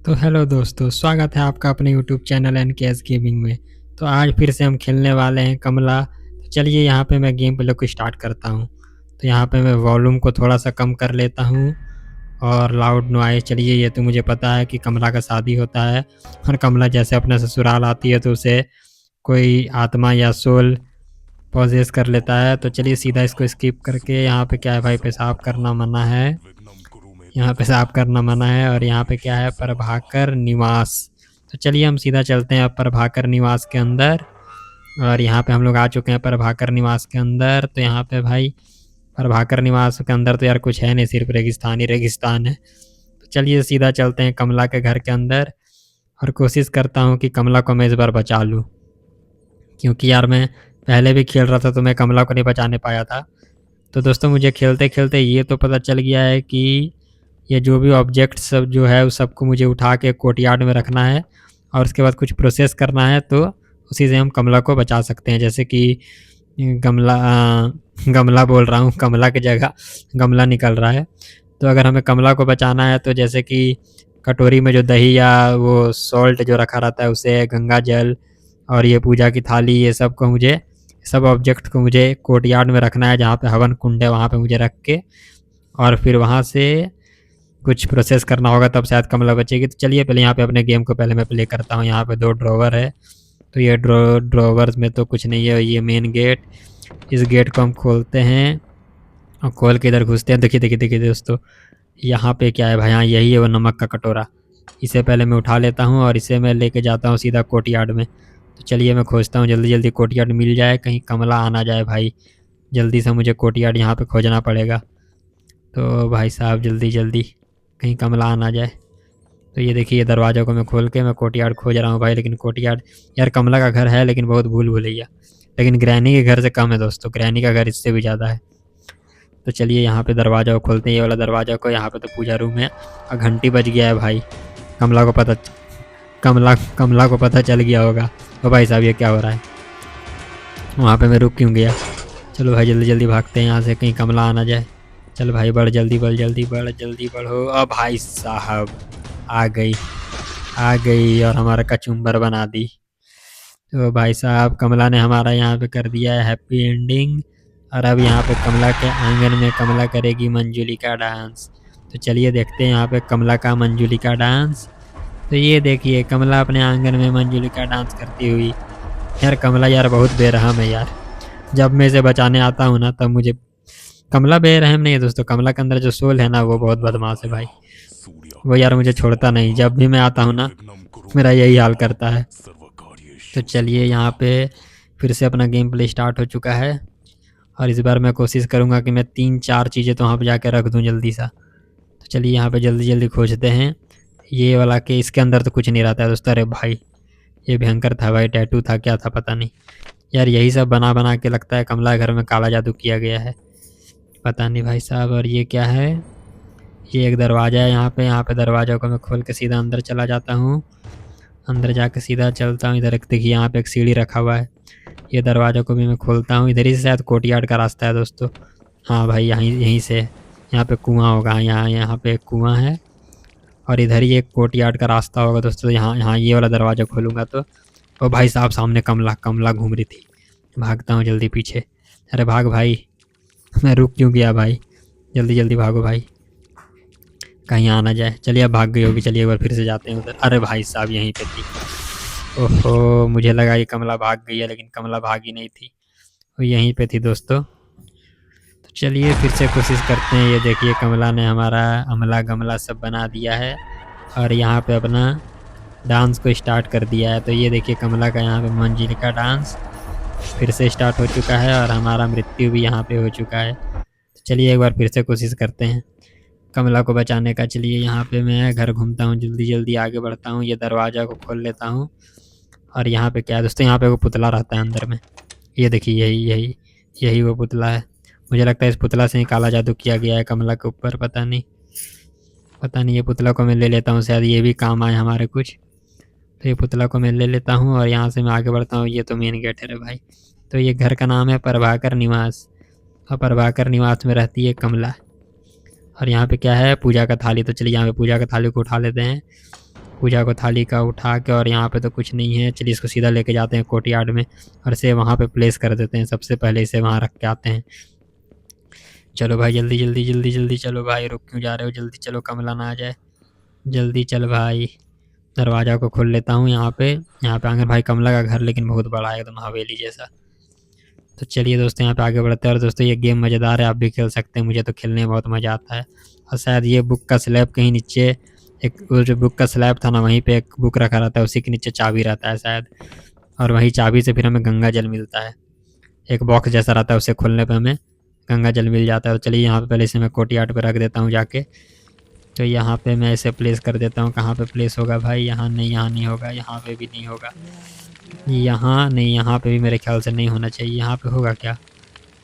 तो हेलो दोस्तों, स्वागत है आपका अपने यूट्यूब चैनल एनकेएस गेमिंग में। तो आज फिर से हम खेलने वाले हैं कमला। तो चलिए यहाँ पे मैं गेम प्ले को स्टार्ट करता हूँ। तो यहाँ पे मैं वॉल्यूम को थोड़ा सा कम कर लेता हूँ और लाउड नॉइज़। चलिए, ये तो मुझे पता है कि कमला का शादी होता है और कमला जैसे अपने ससुराल आती है तो उसे कोई आत्मा या सोल पॉजेस कर लेता है। तो चलिए सीधा इसको स्किप करके यहाँ पे क्या है भाई, पेशाब करना मना है। यहाँ पेशाब करना मना है और यहाँ पे क्या है, प्रभाकर निवास। तो चलिए हम सीधा चलते हैं अब प्रभाकर निवास के अंदर। और यहाँ पे हम लोग आ चुके हैं प्रभाकर निवास के अंदर। तो यहाँ पे भाई प्रभाकर निवास के अंदर तो यार कुछ है नहीं, सिर्फ रेगिस्तान ही रेगिस्तान है। तो चलिए सीधा चलते हैं कमला के घर के अंदर और कोशिश करता हूँ कि कमला को मैं इस बार बचा लूँ, क्योंकि यार मैं पहले भी खेल रहा था तो मैं कमला को नहीं बचाने पाया था। तो दोस्तों मुझे खेलते खेलते ये तो पता चल गया है कि ये जो भी ऑब्जेक्ट सब जो है उस सबको मुझे उठा के कोर्टयार्ड में रखना है और उसके बाद कुछ प्रोसेस करना है, तो उसी से हम कमला को बचा सकते हैं। जैसे कि गमला गमला बोल रहा हूँ, कमला की जगह गमला निकल रहा है। तो अगर हमें कमला को बचाना है तो जैसे कि कटोरी में जो दही या वो सॉल्ट जो रखा रहता है उसे, गंगा जल और ये पूजा की थाली, ये सब को मुझे, सब ऑब्जेक्ट को मुझे कोर्टयार्ड में रखना है, जहाँ पे हवन कुंड है वहाँ पे मुझे रख के और फिर वहाँ से कुछ प्रोसेस करना होगा, तब शायद कमला बचेगी। तो चलिए पहले यहाँ पे अपने गेम को पहले मैं प्ले करता हूँ। यहाँ पे 2 ड्रॉवर है, तो ये ड्रॉवर्स में तो कुछ नहीं है। ये मेन गेट, इस गेट को हम खोलते हैं और खोल के इधर घुसते हैं। देखिए देखिए देखिए दोस्तों, यहाँ पे क्या है भाई, हाँ यही है वो नमक का कटोरा। इसे पहले मैं उठा लेता हूँ और इसे मैं लेके जाता हूँ सीधा कोर्टयार्ड में। तो चलिए मैं खोजता हूँ, जल्दी जल्दी कोर्टयार्ड मिल जाए, कहीं कमला आ ना जाए भाई। जल्दी से मुझे कोर्टयार्ड यहाँ पे खोजना पड़ेगा। तो भाई साहब जल्दी जल्दी, कहीं कमला आ ना जाए। तो ये देखिए, ये दरवाज़ा को मैं खोल के मैं कोर्टयार्ड खोज रहा हूँ भाई, लेकिन कोर्टयार्ड, यार कमला का घर है लेकिन बहुत भूल भुलैया, लेकिन ग्रैनी के घर से कम है दोस्तों, ग्रैनी का घर इससे भी ज़्यादा है। तो चलिए यहाँ पे दरवाज़ा को खोलते हैं, ये वाला दरवाज़ा को। यहाँ पे तो पूजा रूम है और घंटी बज गया है भाई। कमला को पता चल गया होगा। तो भाई साहब ये क्या हो रहा है, वहाँ पे मैं रुक क्यों गया। चलो भाई जल्दी जल्दी भागते हैं यहाँ से, कहीं कमला आ ना जाए। चल भाई बढ़, जल्दी बढ़, जल्दी बढ़, जल्दी बढ़ो। अब भाई साहब आ गई और हमारा कचुम्बर बना दी। तो भाई साहब कमला ने हमारा यहाँ पे कर दिया है हैप्पी एंडिंग। और अब यहाँ पे कमला के आंगन में कमला करेगी मंजूली का डांस। तो चलिए देखते हैं यहाँ पे कमला का मंजूली का डांस। तो ये देखिए कमला अपने आंगन में मंजूली का डांस करती हुई। यार कमला यार बहुत बेरहम है यार, जब मैं इसे बचाने आता हूँ ना तब मुझे, कमला बेरहम नहीं है दोस्तों, कमला के अंदर जो सोल है ना वो बहुत बदमाश है भाई। वो यार मुझे छोड़ता नहीं, जब भी मैं आता हूँ ना मेरा यही हाल करता है। तो चलिए यहाँ पे फिर से अपना गेम प्ले स्टार्ट हो चुका है और इस बार मैं कोशिश करूँगा कि मैं 3-4 चीज़ें तो वहाँ पे जाके रख दूँ जल्दी सा। तो चलिए यहाँ पे जल्दी जल्दी खोजते हैं ये वाला, कि इसके अंदर तो कुछ नहीं रहता है दोस्तों। अरे भाई ये भयंकर था भाई, टैटू था क्या था पता नहीं। यार यही सब बना बना के लगता है कमला घर में काला जादू किया गया है, पता नहीं भाई साहब। और ये क्या है, ये एक दरवाज़ा है यहाँ पे दरवाज़ा को मैं खोल के सीधा अंदर चला जाता हूँ। अंदर जाके सीधा चलता हूँ, इधर एक देखिए यहाँ पे एक सीढ़ी रखा हुआ है। ये दरवाज़ा को भी मैं खोलता हूँ, इधर ही से शायद कोर्टयार्ड का रास्ता है दोस्तों। हाँ भाई यहीं से, यहाँ पे कुआँ होगा, यहाँ पे एक कुआँ है और इधर ही एक कोर्टयार्ड का रास्ता होगा दोस्तों। यहाँ ये वाला दरवाज़ा खोलूँगा तो, ओ भाई साहब सामने कमला घूम रही थी। भागता हूँ जल्दी पीछे। अरे भाग भाई, मैं रुक क्यों गया भाई, जल्दी जल्दी भागो भाई, कहीं आ ना जाए। चलिए अब भाग गई होगी, चलिए एक बार फिर से जाते हैं उधर। अरे भाई साहब यहीं पे थी। ओहो मुझे लगा ये कमला भाग गई है, लेकिन कमला भागी नहीं थी, वो यहीं पे थी दोस्तों। तो चलिए फिर से कोशिश करते हैं। ये देखिए कमला ने हमारा अमला गमला सब बना दिया है और यहाँ पे अपना डांस को स्टार्ट कर दिया है। तो ये देखिए कमला का यहाँ पे मंजिल का डांस फिर से स्टार्ट हो चुका है और हमारा मृत्यु भी यहाँ पे हो चुका है। तो चलिए एक बार फिर से कोशिश करते हैं कमला को बचाने का। चलिए यहाँ पे मैं घर घूमता हूँ, जल्दी जल्दी आगे बढ़ता हूँ, ये दरवाज़ा को खोल लेता हूँ। और यहाँ पे क्या है दोस्तों, यहाँ पे वो पुतला रहता है अंदर में। ये देखिए यही वो पुतला है। मुझे लगता है इस पुतला से ही काला जादू किया गया है कमला के ऊपर, पता नहीं। ये पुतला को मैं ले लेता हूँ, शायद ये भी काम आए हमारे कुछ। तो ये पुतला को मैं ले लेता हूँ और यहाँ से मैं आगे बढ़ता हूँ। ये तो मेन गेट है रे भाई। तो ये घर का नाम है प्रभाकर निवास और प्रभाकर निवास में रहती है कमला। और यहाँ पे क्या है, पूजा का थाली। तो चलिए यहाँ पे पूजा का थाली को उठा लेते हैं पूजा को थाली का उठा के, और यहाँ पे तो कुछ नहीं है। चलिए इसको सीधा लेके जाते हैं कोर्टयार्ड में और इसे वहाँ पे प्लेस कर देते हैं। सबसे पहले इसे वहाँ रख के आते हैं। चलो भाई जल्दी जल्दी जल्दी जल्दी चलो भाई, रुक क्यों जा रहे हो, जल्दी चलो कमला ना आ जाए, जल्दी चल भाई। दरवाज़ा को खोल लेता हूँ। यहाँ पे आंगन भाई कमला का घर लेकिन बहुत बड़ा है, एकदम हवेली जैसा। तो चलिए दोस्तों यहाँ पे आगे बढ़ते हैं। और दोस्तों ये गेम मज़ेदार है, आप भी खेल सकते हैं, मुझे तो खेलने में बहुत मज़ा आता है। और शायद ये बुक का स्लैब कहीं नीचे, एक वो जो बुक का स्लैब था ना, वहीं पे एक बुक रखा रहता है, उसी के नीचे चाबी रहता है शायद। और वही चाबी से फिर हमें गंगा जल मिलता है। एक बॉक्स जैसा रहता है, उसे खोलने पे हमें गंगा जल मिल जाता है। तो चलिए यहाँ पे पहले इसे मैं कोर्टयार्ड पे रख देता हूँ जाके। तो यहाँ पे मैं इसे प्लेस कर देता हूँ। कहाँ पे प्लेस होगा भाई, यहाँ नहीं होगा, यहाँ पे भी नहीं होगा, यहाँ नहीं, यहाँ पे भी मेरे ख्याल से नहीं होना चाहिए। यहाँ पे होगा क्या,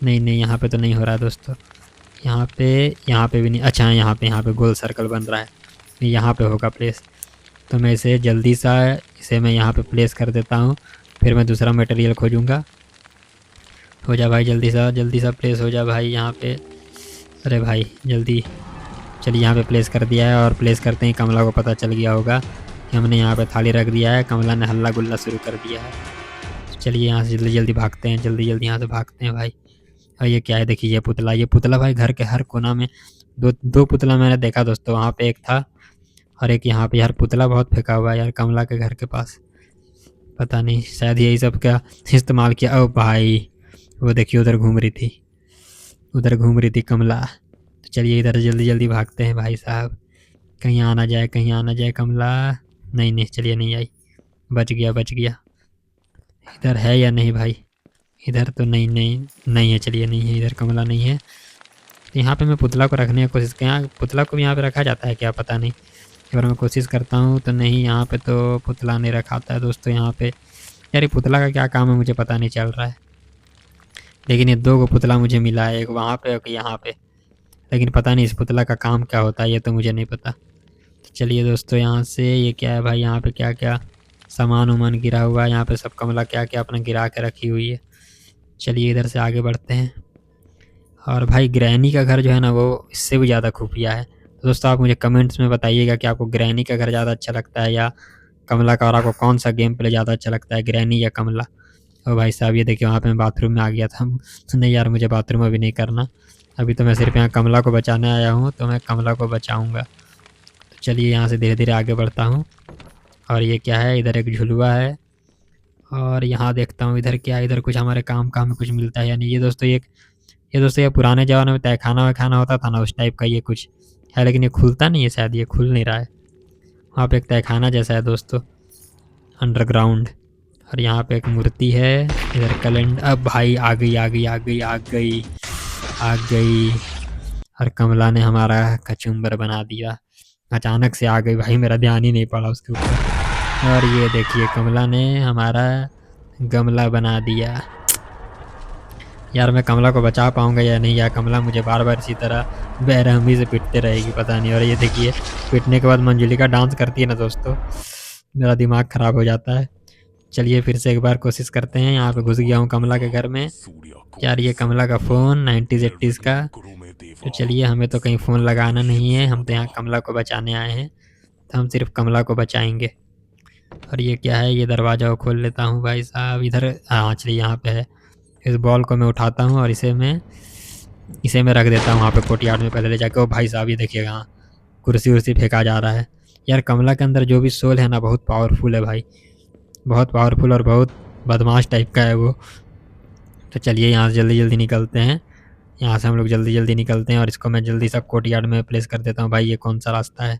नहीं यहाँ पे तो नहीं हो रहा है दोस्तों। यहाँ पे भी नहीं। अच्छा यहाँ पे गोल सर्कल बन रहा है, यहाँ पे होगा प्लेस। तो मैं इसे जल्दी सा इसे मैं यहाँ पे प्लेस कर देता हूँ, फिर मैं दूसरा मटेरियल खोजूँगा। हो जा भाई जल्दी सा प्लेस हो जा भाई यहाँ पे। अरे भाई जल्दी। चलिए यहाँ पे प्लेस कर दिया है, और प्लेस करते ही कमला को पता चल गया होगा कि हमने यहाँ पे थाली रख दिया है। कमला ने हल्ला गुल्ला शुरू कर दिया है। तो चलिए यहाँ से जल्दी जल्दी भागते हैं, जल्दी यहाँ से भागते हैं भाई। और ये क्या है, देखिए ये पुतला भाई घर के हर कोना में दो पुतला मैंने देखा दोस्तों। वहाँ पे एक था और एक यहाँ पे। यार पुतला बहुत फेंका हुआ है यार कमला के घर के पास, पता नहीं शायद यही सब का इस्तेमाल किया। ओ भाई वो देखिए उधर घूम रही थी कमला। तो चलिए इधर जल्दी जल्दी भागते हैं भाई साहब, कहीं आ ना जाए कमला। नहीं चलिए नहीं आई, बच गया। इधर है या नहीं भाई, इधर तो नहीं है। चलिए नहीं है इधर, कमला नहीं है। तो यहाँ पे मैं पुतला को रखने की कोशिश किया, पुतला को भी यहाँ पे रखा जाता है क्या पता नहीं। एक बार मैं कोशिश करता हूँ तो नहीं, यहाँ पे तो पुतला नहीं रखाता है दोस्तों यहाँ पे। यार ये पुतला का क्या काम है मुझे पता नहीं चल रहा है, लेकिन ये 2 को पुतला मुझे मिला है, एक वहाँ पे एक यहाँ पे। लेकिन पता नहीं इस पुतला का काम क्या होता है, ये तो मुझे नहीं पता। तो चलिए दोस्तों यहाँ से, ये क्या है भाई, यहाँ पे क्या क्या सामान वामान गिरा हुआ है, यहाँ पे सब कमला क्या क्या अपना गिरा के रखी हुई है। चलिए इधर से आगे बढ़ते हैं। और भाई ग्रैनी का घर जो है ना, वो इससे भी ज़्यादा खुफिया है। तो दोस्तों आप मुझे कमेंट्स में बताइएगा कि आपको ग्रैनी का घर ज़्यादा अच्छा लगता है या कमला का, और आपको कौन सा गेम प्ले ज़्यादा अच्छा लगता है, ग्रैनी या कमला। और भाई साहब ये देखिए वहाँ पे मैं बाथरूम में आ गया था। नहीं यार मुझे बाथरूम अभी नहीं करना, अभी तो मैं सिर्फ यहाँ कमला को बचाने आया हूँ, तो मैं कमला को बचाऊँगा। तो चलिए यहाँ से धीरे धीरे आगे बढ़ता हूँ। और ये क्या है, इधर एक झुलुआ है। और यहाँ देखता हूँ इधर क्या है, इधर कुछ हमारे काम में कुछ मिलता है या नहीं। ये दोस्तों ये पुराने ज़माने में तहखाना वहखाना होता था ना, उस टाइप का ये कुछ है, लेकिन ये खुलता नहीं है शायद, ये खुल नहीं रहा है। वहाँ पे एक तहखाना जैसा है दोस्तों, अंडरग्राउंड। और यहाँ पे एक मूर्ति है, इधर कैलेंडर। अब भाई आ गई। और कमला ने हमारा कचुम्बर बना दिया, अचानक से आ गई भाई, मेरा ध्यान ही नहीं पड़ा उसके ऊपर। और ये देखिए कमला ने हमारा गमला बना दिया। यार मैं कमला को बचा पाऊँगा या नहीं, या कमला मुझे बार बार इसी तरह बेरहमी से पिटते रहेगी पता नहीं। और ये देखिए पिटने के बाद मंजुलिका डांस करती है ना दोस्तों, मेरा दिमाग ख़राब हो जाता है। चलिए फिर से एक बार कोशिश करते हैं। यहाँ पे घुस गया हूँ कमला के घर में। यार ये कमला का फ़ोन 90s 80s का। तो चलिए हमें तो कहीं फ़ोन लगाना नहीं है, हम तो यहाँ कमला को बचाने आए हैं, तो हम सिर्फ कमला को बचाएंगे। और ये क्या है, ये दरवाज़ा को खोल लेता हूँ भाई साहब। इधर हाँ चलिए यहाँ पे है। इस बॉल को मैं उठाता हूँ और इसे मैं रख देता हूँ वहाँ पे कोर्टयार्ड में पहले ले जाके। ओ भाई साहब ये देखिएगा, हाँ कुर्सी उर्सी फेंका जा रहा है। यार कमला के अंदर जो भी सोल है ना, बहुत पावरफुल है भाई, बहुत पावरफुल और बहुत बदमाश टाइप का है वो। तो चलिए यहाँ से जल्दी निकलते हैं, यहाँ से हम लोग जल्दी निकलते हैं। और इसको मैं जल्दी सा कोर्टयार्ड में प्लेस कर देता हूँ। भाई ये कौन सा रास्ता है,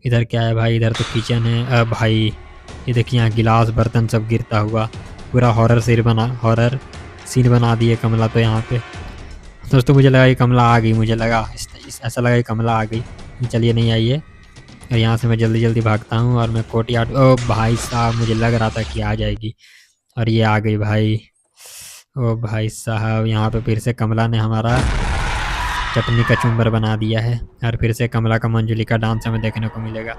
इधर क्या है भाई, इधर तो किचन है। अब भाई ये देखिए यहाँ गिलास बर्तन सब गिरता हुआ, पूरा हॉरर सीन बना दिए कमला तो यहाँ पे। दोस्तों मुझे लगा कि कमला आ गई, मुझे लगा ऐसा लगा कि कमला आ गई, चलिए नहीं आई है। और यहाँ से मैं जल्दी भागता हूँ और मैं कोर्टयार्ड। ओ भाई साहब मुझे लग रहा था कि आ जाएगी, और ये आ गई भाई। ओ भाई साहब यहाँ पे फिर से कमला ने हमारा चटनी कचुम्बर बना दिया है। और फिर से कमला का मंजुलिका डांस हमें देखने को मिलेगा।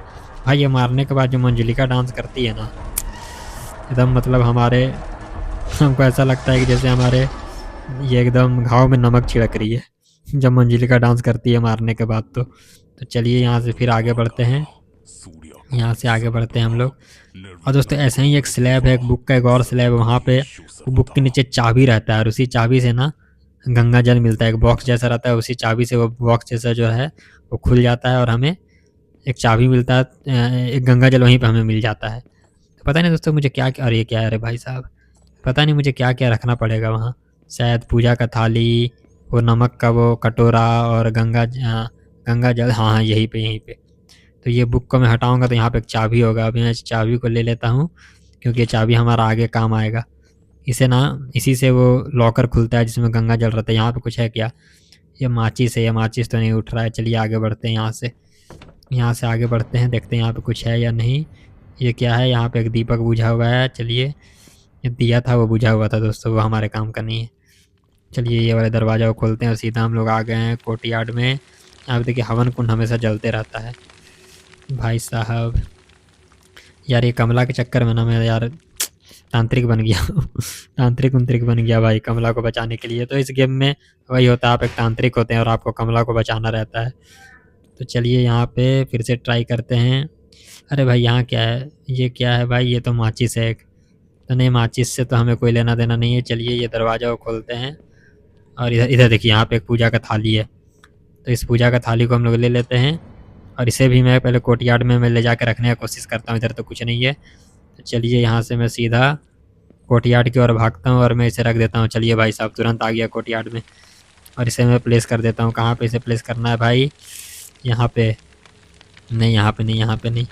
भाई ये मारने के बाद जो मंजुलिका डांस करती है ना, एकदम मतलब हमको ऐसा लगता है कि जैसे हमारे ये एकदम घाव में नमक छिड़क रही है जब मंजुलिका डांस करती है मारने के बाद। तो चलिए यहाँ से फिर आगे बढ़ते हैं। यहाँ से आगे बढ़ते हैं हम लोग। और दोस्तों ऐसे ही एक स्लैब है, एक बुक का एक और स्लैब है, वहाँ पे वो बुक के नीचे चाबी रहता है और उसी चाबी से ना गंगा जल मिलता है। एक बॉक्स जैसा रहता है, उसी चाबी से वो बॉक्स जैसा जो है वो खुल जाता है और हमें एक चाबी मिलता है, एक गंगा जल वहीं पे हमें मिल जाता है। तो पता नहीं दोस्तों मुझे क्या क्या, अरे क्या है, अरे भाई साहब पता नहीं मुझे क्या क्या रखना पड़ेगा वहाँ। शायद पूजा का थाली, वो नमक का वो कटोरा और गंगा जल, हाँ हाँ यहीं पे। तो ये बुक को मैं हटाऊंगा तो यहाँ पे एक चाबी होगा। अभी मैं इस चाबी को ले लेता हूँ क्योंकि ये चाबी हमारा आगे काम आएगा। इसे ना इसी से वो लॉकर खुलता है जिसमें गंगा जल रहता है। यहाँ पे कुछ है क्या? ये माचिस है, ये माचिस तो नहीं उठ रहा है। चलिए आगे बढ़ते हैं यहाँ से आगे बढ़ते हैं, देखते हैं यहाँ पे कुछ है या नहीं। ये क्या है? यहाँ पे एक दीपक बुझा हुआ है। चलिए, ये दिया था वो बुझा हुआ था दोस्तों, वो हमारे काम का नहीं है। चलिए ये वाले दरवाज़ा को खोलते हैं और सीधा हम लोग आ गए हैं कोर्टयार्ड में। यहाँ पे देखिए हवन कुंड हमेशा जलते रहता है। भाई साहब यार ये कमला के चक्कर में ना मैं यार तांत्रिक बन गया तांत्रिक उंत्रिक बन गया भाई कमला को बचाने के लिए। तो इस गेम में वही होता है, आप एक तांत्रिक होते हैं और आपको कमला को बचाना रहता है। तो चलिए यहाँ पे फिर से ट्राई करते हैं। अरे भाई यहाँ क्या है? ये क्या है भाई? ये तो माचिस है एक। तो नहीं, माचिस से तो हमें कोई लेना देना नहीं है। चलिए ये दरवाज़ा को खोलते हैं और इधर इधर देखिए यहाँ पे एक पूजा का थाली है। तो इस पूजा का थाली को हम लोग ले लेते हैं और इसे भी मैं पहले कोर्टयार्ड में मैं ले जाकर रखने की कोशिश करता हूँ। इधर तो कुछ नहीं है। तो चलिए यहाँ से मैं सीधा कोर्टयार्ड की ओर भागता हूँ और मैं इसे रख देता हूँ। चलिए भाई साहब तुरंत आ गया कोर्टयार्ड में और इसे मैं प्लेस कर देता हूँ। कहाँ पे इसे प्लेस करना है भाई? यहाँ पे नहीं, यहाँ पे नहीं, यहाँ पे नहीं,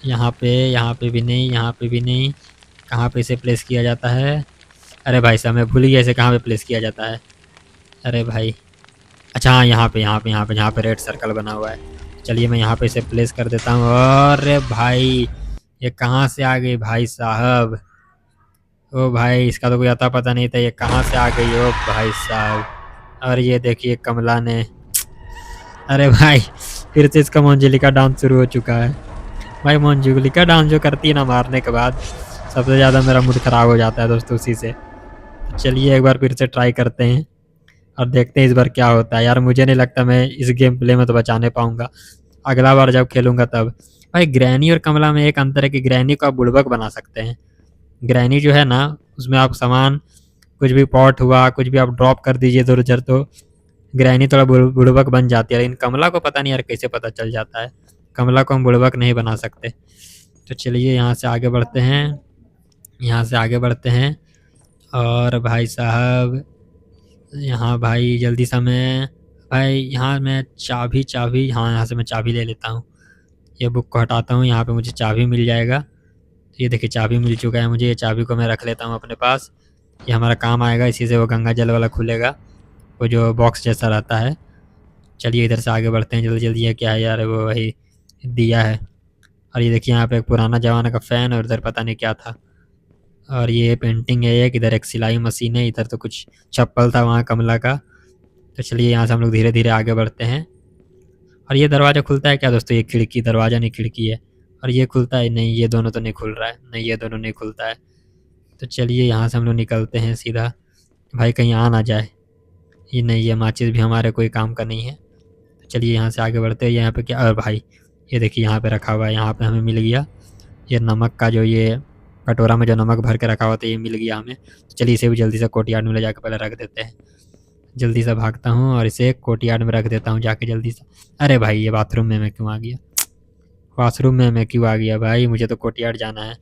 यहाँ पे भी नहीं, यहाँ पे भी नहीं। कहाँ पे इसे प्लेस किया जाता है? अरे भाई साहब मैं भूल गया इसे कहाँ पे प्लेस किया जाता है। अरे भाई, अच्छा हाँ यहाँ पे रेड सर्कल बना हुआ है। चलिए मैं यहाँ पे इसे प्लेस कर देता हूँ। अरे भाई ये कहाँ से आ गई भाई साहब? ओ भाई इसका तो कोई अता पता नहीं था, ये कहाँ से आ गई? ओ भाई साहब, और ये देखिए कमला ने, अरे भाई फिर से इसका मंजुलिका डांस शुरू हो चुका है। भाई मंजुलिका डांस जो करती है ना मारने के बाद, सबसे ज़्यादा मेरा मूड ख़राब हो जाता है दोस्तों उसी से। चलिए एक बार फिर से ट्राई करते हैं और देखते हैं इस बार क्या होता है। यार मुझे नहीं लगता मैं इस गेम प्ले में तो बचाने पाऊंगा, अगला बार जब खेलूंगा तब। भाई ग्रैनी और कमला में एक अंतर है कि ग्रैनी को आप बुड़बक बना सकते हैं। ग्रैनी जो है ना उसमें आप सामान कुछ भी पॉट हुआ कुछ भी आप ड्रॉप कर दीजिए इधर उधर तो ग्रैनी थोड़ा बुड़बक बन जाती है। लेकिन कमला को पता नहीं यार कैसे पता चल जाता है। कमला को हम बुड़बक नहीं बना सकते। तो चलिए यहाँ से आगे बढ़ते हैं, यहाँ से आगे बढ़ते हैं। और भाई साहब यहाँ भाई जल्दी से मैं, भाई यहाँ मैं चाबी, हाँ यहाँ से मैं चाबी ले लेता हूँ। ये बुक को हटाता हूँ, यहाँ पे मुझे चाबी मिल जाएगा। तो ये देखिए चाबी मिल चुका है मुझे। ये चाबी को मैं रख लेता हूँ अपने पास, ये हमारा काम आएगा। इसी से वो गंगा जल वाला खुलेगा, वो जो बॉक्स जैसा रहता है। चलिए इधर से आगे बढ़ते हैं जल्दी जल्दी। ये क्या है यार? वो वही दिया है। और ये देखिए यहाँ पे एक पुराना ज़माना का फ़ैन और इधर पता नहीं क्या था। और ये पेंटिंग है एक, इधर एक सिलाई मशीन है, इधर तो कुछ चप्पल था वहाँ कमला का। तो चलिए यहाँ से हम लोग धीरे धीरे आगे बढ़ते हैं। और ये दरवाज़ा खुलता है क्या दोस्तों? ये खिड़की, दरवाज़ा नहीं खिड़की है। और ये खुलता है नहीं, ये दोनों तो नहीं खुल रहा है, नहीं ये दोनों नहीं खुलता है। तो चलिए यहाँ से हम लोग निकलते हैं सीधा। भाई कहीं आ ना जाए ये, नहीं ये माचिस भी हमारे कोई काम का नहीं है। तो चलिए यहाँ से आगे बढ़ते हैं। यहाँ पे क्या? अरे भाई ये देखिए यहाँ पे रखा हुआ है, यहाँ पे हमें मिल गया ये नमक का, जो ये कटोरा में जो नमक भर के रखा हुआ था ये मिल गया हमें। तो चलिए इसे भी जल्दी से कोर्टयार्ड में ले जाकर पहले रख देते हैं। जल्दी से भागता हूँ और इसे कोर्टयार्ड में रख देता हूँ जाके जल्दी से। अरे भाई ये बाथरूम में मैं क्यों आ गया? वॉशरूम में मैं क्यों आ गया भाई? मुझे तो कोर्टयार्ड जाना है।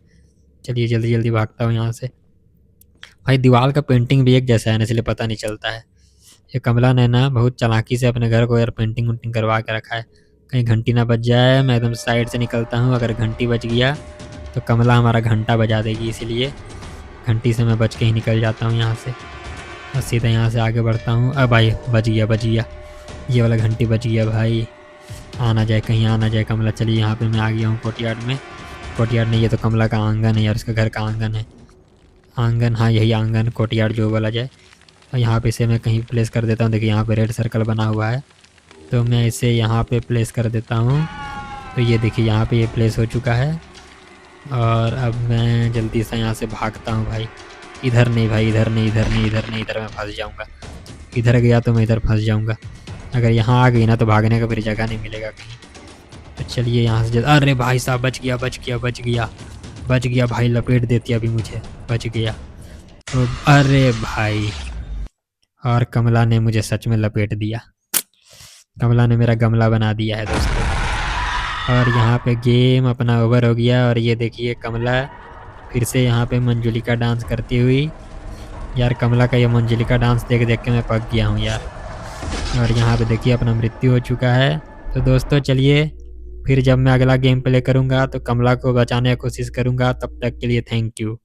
चलिए जल्दी जल्दी भागता हूँ यहाँ से। भाई दीवार का पेंटिंग भी एक जैसा है ना, इसलिए पता नहीं चलता है। ये कमला ने ना बहुत चालाकी से अपने घर को यार पेंटिंग उंटिंग करवा के रखा है, कहीं घंटी ना बज जाए। मैं एकदम साइड से निकलता हूँ, अगर घंटी बज गया तो कमला हमारा घंटा बजा देगी, इसीलिए घंटी से मैं बच के ही निकल जाता हूँ यहाँ से। और सीधा यहाँ से आगे बढ़ता हूँ। अब भाई बज गया, ये वाला घंटी बज गया भाई। आना जाए, कहीं आना जाए कमला। चलिए यहाँ पे मैं आ गया हूँ कोर्टयार्ड में। कोर्टयार्ड नहीं, ये तो कमला का आंगन है यार, उसका घर का आंगन है। आंगन, हाँ यही आंगन, कोर्टयार्ड जो बोला जाए। और यहाँ पे इसे मैं कहीं प्लेस कर देता हूँ। देखिए यहाँ पे रेड सर्कल बना हुआ है, तो मैं इसे यहाँ पे प्लेस कर देता हूँ। तो ये देखिए यहाँ पे ये प्लेस हो चुका है। और अब मैं जल्दी से यहाँ से भागता हूँ भाई। इधर नहीं भाई, इधर नहीं, इधर नहीं, इधर नहीं, इधर मैं फंस जाऊँगा। इधर गया तो मैं इधर फंस जाऊँगा। अगर यहाँ आ गई ना तो भागने का फिर जगह नहीं मिलेगा कहीं। तो चलिए यहाँ से अरे भाई साहब बच गया बच गया बच गया बच गया भाई, लपेट देती अभी मुझे, बच गया। तो अरे भाई, और कमला ने मुझे सच में लपेट दिया। कमला ने मेरा गमला बना दिया है दोस्तों। और यहाँ पे गेम अपना ओवर हो गया। और ये देखिए कमला फिर से यहाँ पे मंजुलिका डांस करती हुई। यार कमला का ये मंजुलिका डांस देख देख के मैं पक गया हूँ यार। और यहाँ पे देखिए अपना मृत्यु हो चुका है। तो दोस्तों चलिए, फिर जब मैं अगला गेम प्ले करूँगा तो कमला को बचाने की कोशिश करूँगा। तब तक के लिए थैंक यू।